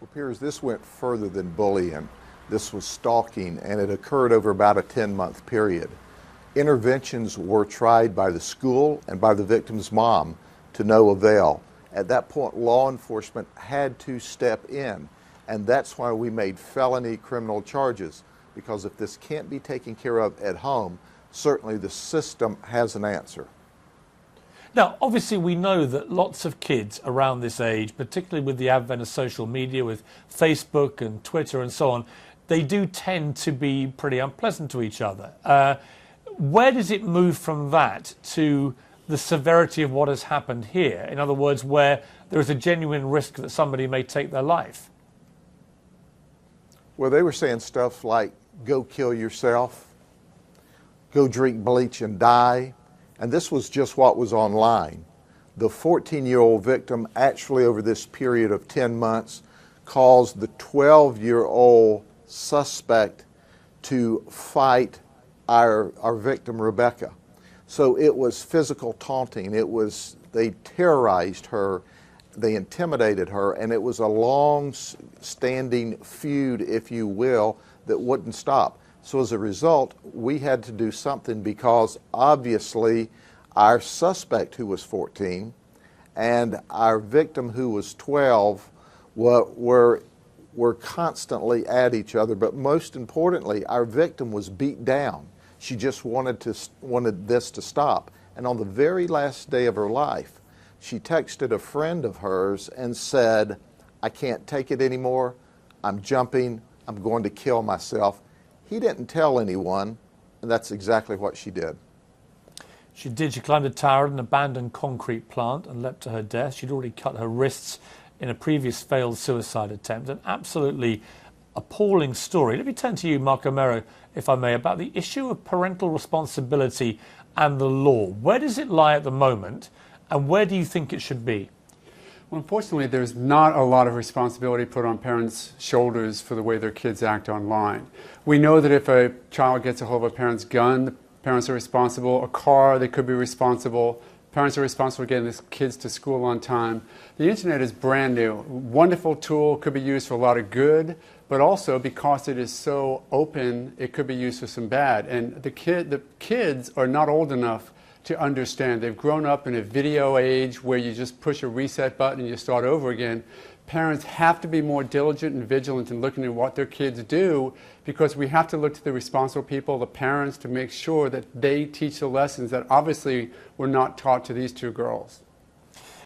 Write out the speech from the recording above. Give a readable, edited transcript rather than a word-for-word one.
Well, Piers, this went further than bullying. This was stalking, and it occurred over about a 10-month period. Interventions were tried by the school and by the victim's mom to no avail. At that point, law enforcement had to step in, and that's why we made felony criminal charges, because if this can't be taken care of at home, certainly the system has an answer. Now, obviously, we know that lots of kids around this age, particularly with the advent of social media, with Facebook and Twitter and so on, they do tend to be pretty unpleasant to each other. Where does it move from that to the severity of what has happened here? In other words, where there is a genuine risk that somebody may take their life? Well, they were saying stuff like, go kill yourself, go drink bleach and die. And this was just what was online. The 14-year-old victim actually, over this period of 10 months, caused the 12-year-old suspect to fight our victim, Rebecca. So it was physical taunting. They terrorized her, they intimidated her, and it was a long-standing feud, if you will, that wouldn't stop. So as a result, we had to do something, because obviously our suspect, who was 14, and our victim, who was 12, were constantly at each other. But most importantly, our victim was beat down. She just wanted this to stop. And on the very last day of her life, she texted a friend of hers and said, "I can't take it anymore. I'm jumping. I'm going to kill myself." He didn't tell anyone, and that's exactly what she did. She did. She climbed a tower at an abandoned concrete plant and leapt to her death. She'd already cut her wrists in a previous failed suicide attempt. An absolutely appalling story. Let me turn to you, Mark O'Mero, if I may, about the issue of parental responsibility and the law. Where does it lie at the moment, and where do you think it should be? Well, unfortunately, there's not a lot of responsibility put on parents' shoulders for the way their kids act online. We know that if a child gets a hold of a parent's gun, the parents are responsible. A car, they could be responsible. Parents are responsible for getting their kids to school on time. The internet is brand new. Wonderful tool, could be used for a lot of good, but also because it is so open, it could be used for some bad. And the kids are not old enough to understand. They've grown up in a video age where you just push a reset button and you start over again. Parents have to be more diligent and vigilant in looking at what their kids do, because we have to look to the responsible people, the parents, to make sure that they teach the lessons that obviously were not taught to these two girls.